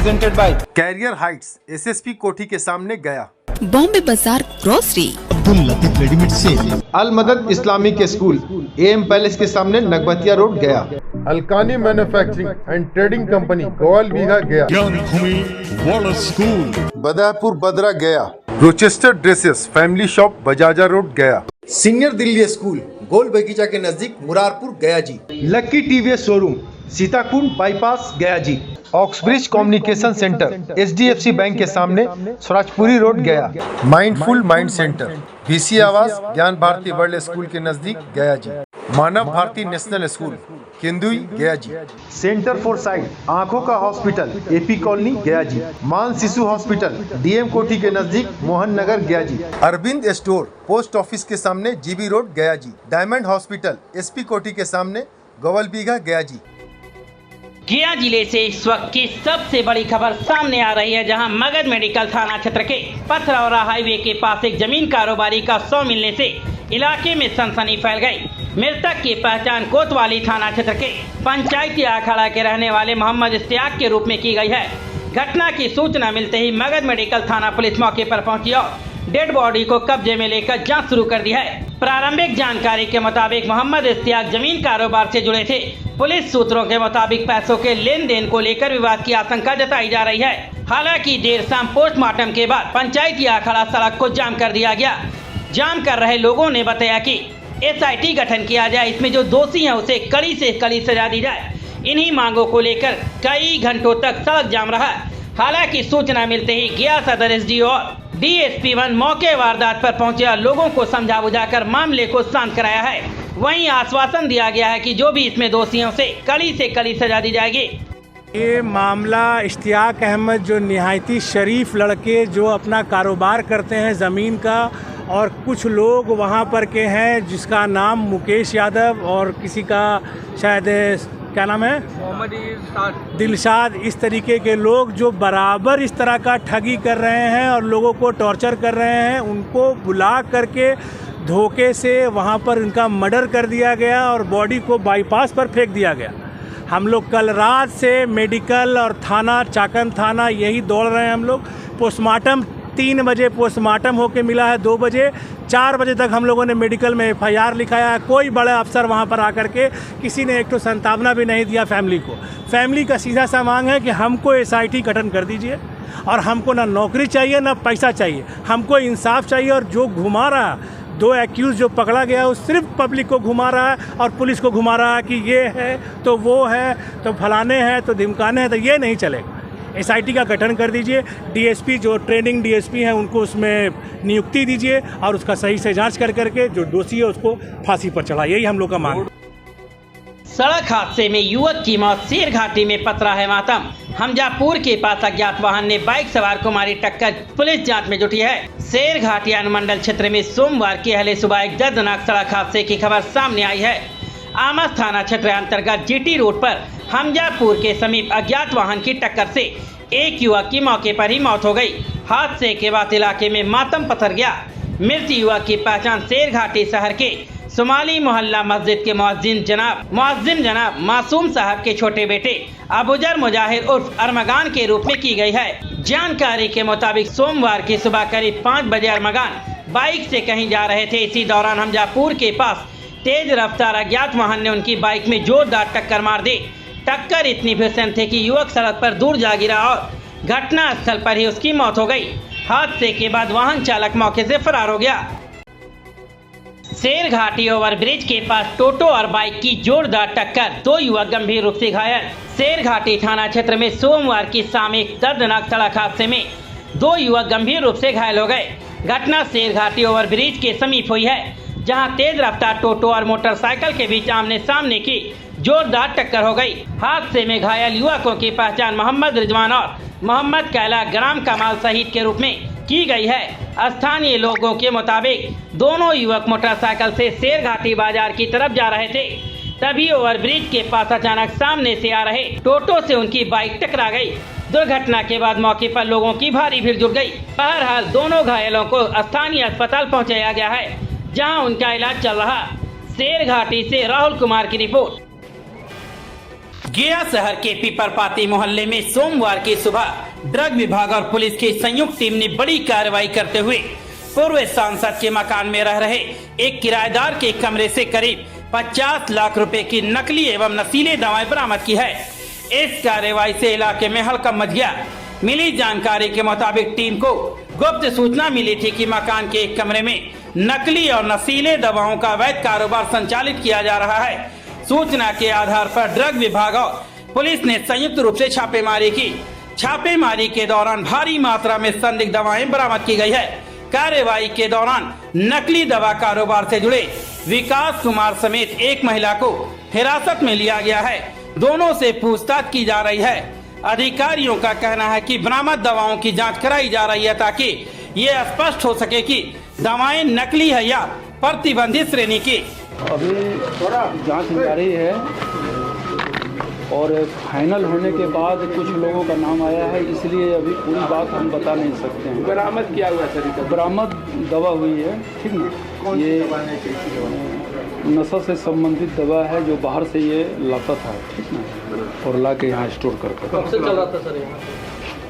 Presented by career heights SSP कोठी के सामने Gaya. Bombay Bazaar grocery, Abdul Latif readymade sale, Al Madad Islamic school, M palace के सामने Nagbatiya road Gaya. Alkani manufacturing and trading company Gowal Bigha Gaya. Gyan Bhumi वाला school, Badapur Badra Gaya. Rochester dresses family shop Bajaja road Gaya. Senior Delhi school Gol Bagicha के नजदीक Murarpur Gaya ji. Lucky TVS showroom Sitakund bypass Gaya ji. Oxbridge communication centre HDFC bank के सामने Swarajpuri road Gaya. Mindful mind centre VC आवास Gyan Bharati world school के नजदीक गया जी। मानव भारती नेशनल स्कूल केंदुई गया जी। सेंटर फॉर साइट आंखों का हॉस्पिटल एपी कॉलोनी गया जी। मान शिशु हॉस्पिटल डीएम कोठी के नजदीक मोहन नगर गया जी। अरविंद स्टोर पोस्ट ऑफिस के सामने जीबी रोड गया जी। डायमंड हॉस्पिटल एसपी कोठी के सामने गोवल बीघा गया जी। गया जिले से इस वक्त की सबसे बड़ी खबर सामने आ रही है, जहां मगध मेडिकल थाना क्षेत्र के पथरौरा हाईवे के पास एक जमीन कारोबारी का शव मिलने से इलाके में सनसनी फैल गई। मृतक की पहचान कोतवाली थाना क्षेत्र के पंचायती अखाड़ा के रहने वाले मोहम्मद इश्तियाक के रूप में की गई है। घटना की सूचना मिलते ही मगध मेडिकल थाना पुलिस मौके पर पहुंची और डेड बॉडी को कब्जे में लेकर जांच शुरू कर दी है। प्रारंभिक जानकारी के मुताबिक मोहम्मद इश्तियाक जमीन कारोबार से जुड़े थे। पुलिस सूत्रों के मुताबिक पैसों के लेन देन को लेकर विवाद की आशंका जताई जा रही है। हालांकि देर शाम पोस्टमार्टम के बाद पंचायती अखाड़ा सड़क को जाम कर दिया गया। जाम कर रहे लोगों ने बताया कि SIT गठन किया जाए, इसमें जो दोषी है उसे कड़ी से कड़ी सजा दी जाए। इन्हीं मांगों को लेकर कई घंटों तक सड़क जाम रहा। हालांकि सूचना मिलते ही गया सदर SDO और DSP1 मौके वारदात पर पहुंचे और लोगों को समझा बुझाकर मामले को शांत कराया है। वहीं आश्वासन दिया गया है कि जो भी इसमें दोषी हैं उसे कड़ी से कड़ी सजा दी जाएगी। ये मामला इश्तियाक अहमद जो निहायती शरीफ लड़के जो अपना कारोबार करते हैं ज़मीन का, और कुछ लोग वहाँ पर के हैं जिसका नाम मुकेश यादव और किसी का शायद क्या नाम है मोहम्मद दिलशाद, इस तरीके के लोग जो बराबर इस तरह का ठगी कर रहे हैं और लोगों को टॉर्चर कर रहे हैं, उनको बुला करके धोखे से वहाँ पर उनका मर्डर कर दिया गया और बॉडी को बाईपास पर फेंक दिया गया। हम लोग कल रात से मेडिकल और थाना चाकन थाना यही दौड़ रहे हैं। हम लोग पोस्टमार्टम 3 बजे पोस्टमार्टम होके मिला है, 2 बजे 4 बजे तक हम लोगों ने मेडिकल में FIR लिखाया है। कोई बड़े अफसर वहाँ पर आकर के किसी ने एक तो संतावना भी नहीं दिया फैमिली को। फैमिली का सीधा सा मांग है कि हमको SIT गठन कर दीजिए और हमको ना नौकरी चाहिए ना पैसा चाहिए, हमको इंसाफ चाहिए। और जो घुमा रहा 2 एक्यूज़ जो पकड़ा गया वो सिर्फ पब्लिक को घुमा रहा है और पुलिस को घुमा रहा है कि ये है तो वो है तो फलाने हैं तो धमकाने हैं, तो ये नहीं चलेगा। SIT का गठन कर दीजिए। DSP जो ट्रेनिंग DSP हैं उनको उसमें नियुक्ति दीजिए और उसका सही से जांच कर करके जो दोषी है उसको फांसी पर चढ़ाइए। यही हम लोग का मांग। सड़क हादसे में युवक की मौत, शेर घाटी में पतरा है मातम। हमजापुर के पास अज्ञात वाहन ने बाइक सवार को मारी टक्कर, पुलिस जांच में जुटी है। शेर घाटी अनुमंडल क्षेत्र में सोमवार की अहले सुबह एक दर्दनाक सड़क हादसे की खबर सामने आई है। आमस थाना क्षेत्र अंतर्गत GT रोड पर हमजापुर के समीप अज्ञात वाहन की टक्कर से एक युवक की मौके पर ही मौत हो गई। हादसे के बाद इलाके में मातम पसर गया। मृत युवक की पहचान शेर घाटी शहर के सोमाली मोहल्ला मस्जिद के मुअज्जिन जनाब मासूम साहब के छोटे बेटे अबूजर मुजाहिर उर्फ अरमगान के रूप में की गई है। जानकारी के मुताबिक सोमवार की सुबह करीब 5 बजे अरमगान बाइक से कहीं जा रहे थे। इसी दौरान हमजापुर के पास तेज रफ्तार अज्ञात वाहन ने उनकी बाइक में जोरदार टक्कर मार दी। टक्कर इतनी भीषण थी कि युवक सड़क पर दूर जा गिरा और घटना स्थल पर ही उसकी मौत हो गई। हादसे के बाद वाहन चालक मौके से फरार हो गया। शेर घाटी ओवरब्रिज के पास टोटो और बाइक की जोरदार टक्कर, 2 युवक गंभीर रूप से घायल। शेर घाटी थाना क्षेत्र में सोमवार की शाम एक दर्दनाक सड़क हादसे में 2 युवक गंभीर रूप से घायल हो गए। घटना शेर घाटी ओवरब्रिज के समीप हुई है, जहां तेज रफ्तार टोटो और मोटरसाइकिल के बीच आमने सामने की जोरदार टक्कर हो गई। हादसे में घायल युवकों की पहचान मोहम्मद रिजवान और मोहम्मद कैला ग्राम कमाल शहीद के रूप में की गई है। स्थानीय लोगों के मुताबिक दोनों युवक मोटरसाइकिल से शेर घाटी बाजार की तरफ जा रहे थे, तभी ओवरब्रिज के पास अचानक सामने से आ रहे टोटो से उनकी बाइक टकरा गई। दुर्घटना के बाद मौके पर लोगों की भारी भीड़ जुट गई। बहरहाल दोनों घायलों को स्थानीय अस्पताल पहुंचाया गया है, जहां उनका इलाज चल रहा। शेर घाटी से राहुल कुमार की रिपोर्ट। गया शहर के पीपरपाती मोहल्ले में सोमवार की सुबह ड्रग विभाग और पुलिस की संयुक्त टीम ने बड़ी कार्रवाई करते हुए पूर्व सांसद के मकान में रह रहे एक किराएदार के कमरे से करीब 50 लाख रुपए की नकली एवं नशीले दवाएं बरामद की है। इस कार्रवाई से इलाके में हड़कंप मच गया। मिली जानकारी के मुताबिक टीम को गुप्त सूचना मिली थी कि मकान के एक कमरे में नकली और नशीले दवाओं का अवैध कारोबार संचालित किया जा रहा है। सूचना के आधार पर ड्रग विभाग और पुलिस ने संयुक्त रूप से छापेमारी की। छापेमारी के दौरान भारी मात्रा में संदिग्ध दवाएं बरामद की गई है। कार्रवाई के दौरान नकली दवा कारोबार से जुड़े विकास कुमार समेत एक महिला को हिरासत में लिया गया है। दोनों से पूछताछ की जा रही है। अधिकारियों का कहना है कि बरामद दवाओं की जांच कराई जा रही है ताकि ये स्पष्ट हो सके कि दवाएं नकली है या प्रतिबंधित श्रेणी की। अभी जांच जारी है और फाइनल होने के बाद कुछ लोगों का नाम आया है, इसलिए अभी पूरी बात हम बता नहीं सकते हैं। बरामद किया हुआ तरीका? बरामद दवा हुई है, ठीक ना। ये नशा से संबंधित दवा है जो बाहर से ये लाता था, ठीक ना, और ला के यहाँ स्टोर करके। कब से चल रहा था सर यहाँ?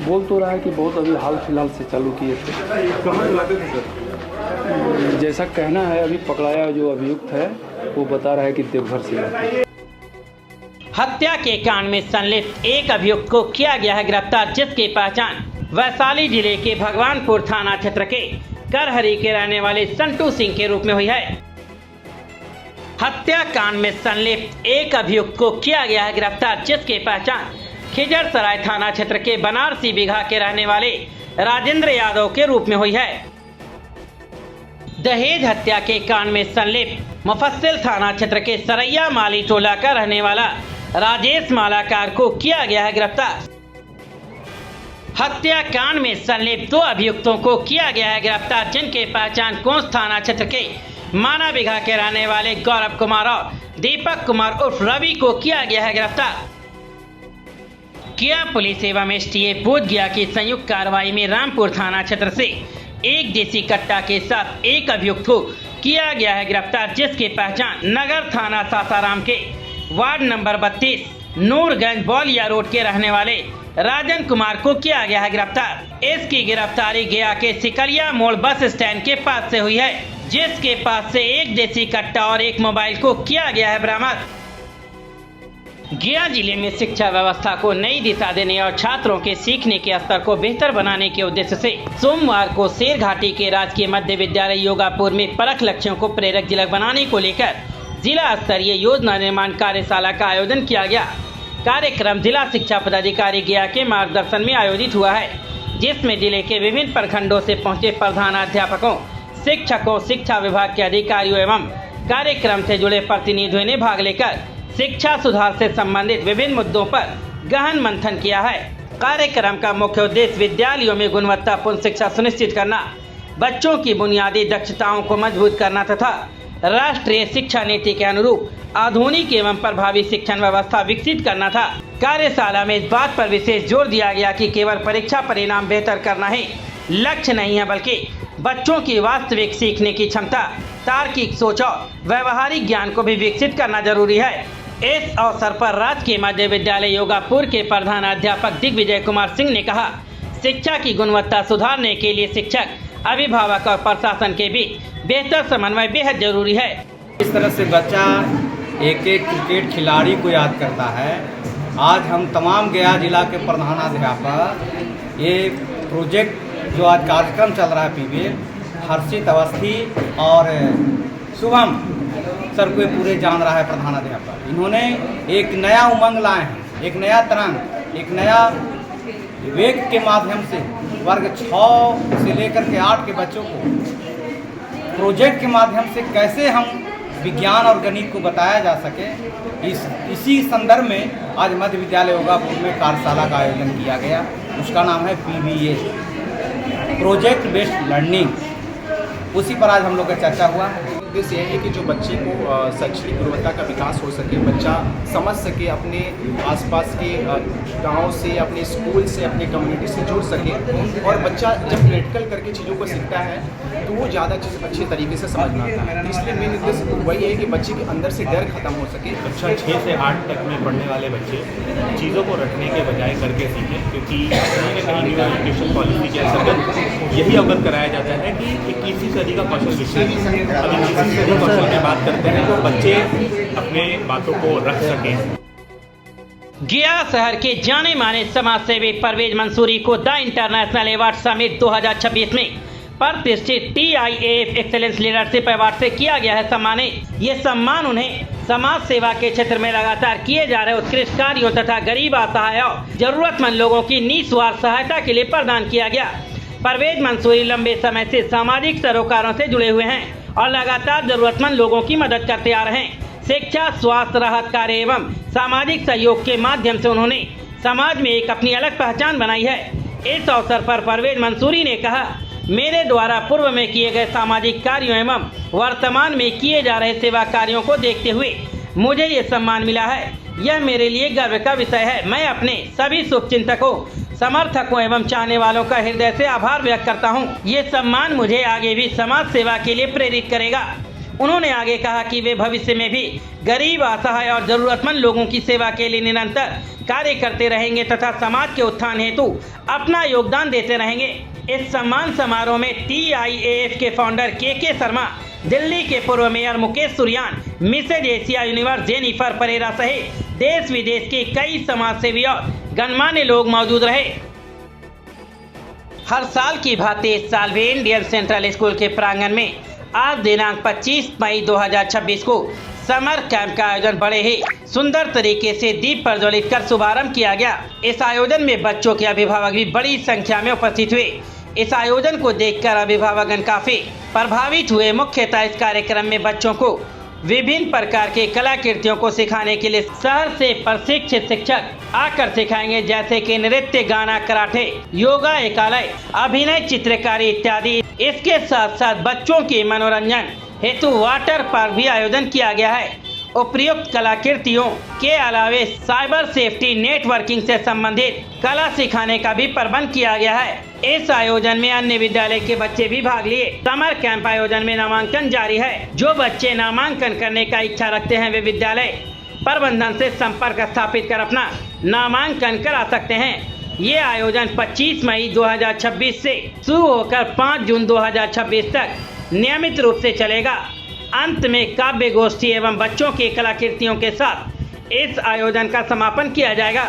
बोल तो रहा है कि बहुत अभी हाल फिलहाल से चालू किए थे। कहाँ लाते थे सर? जैसा कहना है, अभी पकड़ाया जो अभियुक्त है वो बता रहा है कि देवघर से लाते हैं। हत्या के कांड में संलिप्त एक अभियुक्त को किया गया है गिरफ्तार, जिसकी पहचान वैशाली जिले के भगवानपुर थाना क्षेत्र के करहरी के रहने वाले संटू सिंह के रूप में हुई है। हत्या कांड में संलिप्त एक अभियुक्त को किया गया है गिरफ्तार, जिसकी पहचान खिजरसराय थाना क्षेत्र के बनारसी बिघा के रहने वाले राजेंद्र यादव के रूप में हुई है। दहेज हत्या के कांड में संलिप्त मुफस्सिल थाना क्षेत्र के सरैया माली टोला का रहने वाला राजेश मालाकार को किया गया है गिरफ्तार। हत्या कांड में संलिप्त 2 अभियुक्तों को किया गया है गिरफ्तार, जिनके पहचान कोंस थाना क्षेत्र के माना बिघा के रहने वाले गौरव कुमार और दीपक कुमार उर्फ रवि को किया गया है गिरफ्तार। गया पुलिस एवं एसटीएफ बोध गया की संयुक्त कार्रवाई में रामपुर थाना क्षेत्र से एक देसी कट्टा के साथ एक अभियुक्त को किया गया है गिरफ्तार, जिसकी पहचान नगर थाना सासाराम के ward number 32 Nurganj Baulia road के रहने वाले राजन कुमार को किया गया है गिरफ्तार। इसकी गिरफ्तारी गया के सिकलिया मोड़ बस स्टैंड के पास से हुई है, जिसके पास से एक देसी कट्टा और एक मोबाइल को किया गया है बरामद। गया जिले में शिक्षा व्यवस्था को नई दिशा देने और छात्रों के सीखने के स्तर को बेहतर बनाने के उद्देश्य से सोमवार को शेरघाटी के राजकीय मध्य विद्यालय योगापुर में परख लक्ष्यों को प्रेरक जिला बनाने को लेकर जिला स्तरीय योजना निर्माण कार्यशाला का आयोजन किया गया। कार्यक्रम जिला शिक्षा पदाधिकारी गया के मार्गदर्शन में आयोजित हुआ है, जिसमें जिले के विभिन्न प्रखंडों से पहुंचे प्रधानाध्यापकों, शिक्षकों, शिक्षा विभाग के अधिकारियों एवं कार्यक्रम से जुड़े प्रतिनिधियों ने भाग लेकर शिक्षा सुधार से संबंधित विभिन्न मुद्दों पर गहन मंथन किया है। कार्यक्रम का मुख्य उद्देश्य विद्यालयों में गुणवत्तापूर्ण शिक्षा सुनिश्चित करना, बच्चों की बुनियादी दक्षताओं को मजबूत करना तथा राष्ट्रीय शिक्षा नीति के अनुरूप आधुनिक एवं प्रभावी शिक्षण व्यवस्था विकसित करना था। कार्यशाला में इस बात पर विशेष जोर दिया गया कि केवल परीक्षा परिणाम बेहतर करना ही लक्ष्य नहीं है, बल्कि बच्चों की वास्तविक सीखने की क्षमता, तार्किक सोच और व्यवहारिक ज्ञान को भी विकसित करना जरूरी है। इस अवसर पर राजकीय मध्य विद्यालय योगापुर के प्रधानाध्यापक दिग्विजय कुमार सिंह ने कहा, शिक्षा की गुणवत्ता सुधारने के लिए शिक्षक, अभिभावक और प्रशासन के बीच बेहतर समन्वय बेहद जरूरी है। इस तरह से बच्चा एक एक क्रिकेट खिलाड़ी को याद करता है। आज हम तमाम गया जिला के प्रधानाध्यापक ये प्रोजेक्ट जो आज कार्यक्रम चल रहा है पीवीएल, हर्षित अवस्थी और शुभम सर को पूरे जान रहा है प्रधानाध्यापक। इन्होंने एक नया उमंग लाए हैं, एक नया तरंग, एक नया विवेक के माध्यम से वर्ग 6 से लेकर के 8 के बच्चों को प्रोजेक्ट के माध्यम से कैसे हम विज्ञान और गणित को बताया जा सके, इसी संदर्भ में आज मध्य विद्यालय योगापुर में कार्यशाला का आयोजन किया गया। उसका नाम है PBA, प्रोजेक्ट बेस्ड लर्निंग। उसी पर आज हम लोग का चर्चा हुआ। उद्देश्य यह है कि जो बच्चे को शैक्षणिक गुणवत्ता का विकास हो सके, बच्चा समझ सके, अपने आसपास के गांव से, अपने स्कूल से, अपने कम्युनिटी से जुड़ सके, और बच्चा जब प्रैक्टिकल करके चीज़ों को सीखता है तो वो ज़्यादा चीज़ अच्छे तरीके से समझ में आता है। इसलिए मेन उद्देश्य वही है कि बच्चे के अंदर से डर खत्म हो सके। कक्षा 6 से 8 तक में पढ़ने वाले बच्चे चीज़ों को रखने के बजाय करके सीखें, क्योंकि कहीं न कहीं न्यू एजुकेशन पॉलिसी के अंतर्गत यही अवगत कराया जाता है कि 21वीं सदी का कौशल विषय, अब 21वीं सदी कौशल में बात करते हैं तो बच्चे अपने बातों को रख सकें। गया शहर के जाने माने समाज सेवी परवेज मंसूरी को द इंटरनेशनल अवार्ड समिट 2026 में प्रतिष्ठित TIAF एक्सेलेंस लीडरशिप अवार्ड से किया गया है सम्मानित। ये सम्मान उन्हें समाज सेवा के क्षेत्र में लगातार किए जा रहे उत्कृष्ट कार्यों तथा गरीब, असहाय और जरूरतमंद लोगों की निस्वार्थ सहायता के लिए प्रदान किया गया। परवेज मंसूरी लंबे समय से सामाजिक सरोकारों से जुड़े हुए हैं और लगातार जरूरतमंद लोगों की मदद करते आ रहे हैं। शिक्षा, स्वास्थ्य, राहत कार्य एवं सामाजिक सहयोग के माध्यम से उन्होंने समाज में एक अपनी अलग पहचान बनाई है। इस अवसर पर परवेज मंसूरी ने कहा, मेरे द्वारा पूर्व में किए गए सामाजिक कार्यों एवं वर्तमान में किए जा रहे सेवा कार्यों को देखते हुए मुझे ये सम्मान मिला है। यह मेरे लिए गर्व का विषय है। मैं अपने सभी शुभचिंतकों, समर्थकों एवं चाहने वालों का हृदय से आभार व्यक्त करता हूँ। ये सम्मान मुझे आगे भी समाज सेवा के लिए प्रेरित करेगा। उन्होंने आगे कहा कि वे भविष्य में भी गरीब, असहाय और जरूरतमंद लोगों की सेवा के लिए निरंतर कार्य करते रहेंगे तथा समाज के उत्थान हेतु अपना योगदान देते रहेंगे। इस सम्मान समारोह में TIAF के फाउंडर KK शर्मा, दिल्ली के पूर्व mayor Mukesh Suryan, Mrs Asia Universe Jennifer Perera सहित देश विदेश के कई समाजसेवी और गणमान्य लोग मौजूद रहे। हर साल की भांति इस साल भी इंडियन सेंट्रल स्कूल के प्रांगण में आज दिनांक 25 मई 2026 को समर कैंप का आयोजन बड़े ही सुंदर तरीके से दीप प्रज्वलित कर शुभारंभ किया गया। इस आयोजन में बच्चों के अभिभावक भी बड़ी संख्या में उपस्थित हुए। इस आयोजन को देखकर अभिभावकगण काफी प्रभावित हुए। मुख्यतः इस कार्यक्रम में बच्चों को विभिन्न प्रकार के कलाकृतियों को सिखाने के लिए शहर से प्रशिक्षित शिक्षक आकर सिखाएंगे, जैसे कि नृत्य, गाना, कराटे, योगा, एकालय, अभिनय, चित्रकारी इत्यादि। इसके साथ साथ बच्चों के मनोरंजन हेतु वाटर पार्क भी आयोजन किया गया है। उपयुक्त कलाकृतियों के अलावे साइबर सेफ्टी, नेटवर्किंग से संबंधित कला सिखाने का भी प्रबंध किया गया है। इस आयोजन में अन्य विद्यालय के बच्चे भी भाग लिए। समर कैंप आयोजन में नामांकन जारी है। जो बच्चे नामांकन करने का इच्छा रखते हैं वे विद्यालय प्रबंधन से संपर्क स्थापित कर अपना नामांकन करा सकते हैं। ये आयोजन 25 मई 2026 से शुरू होकर 5 जून 2026 तक नियमित रूप से चलेगा। अंत में काव्य गोष्ठी एवं बच्चों की कलाकृतियों के साथ इस आयोजन का समापन किया जाएगा।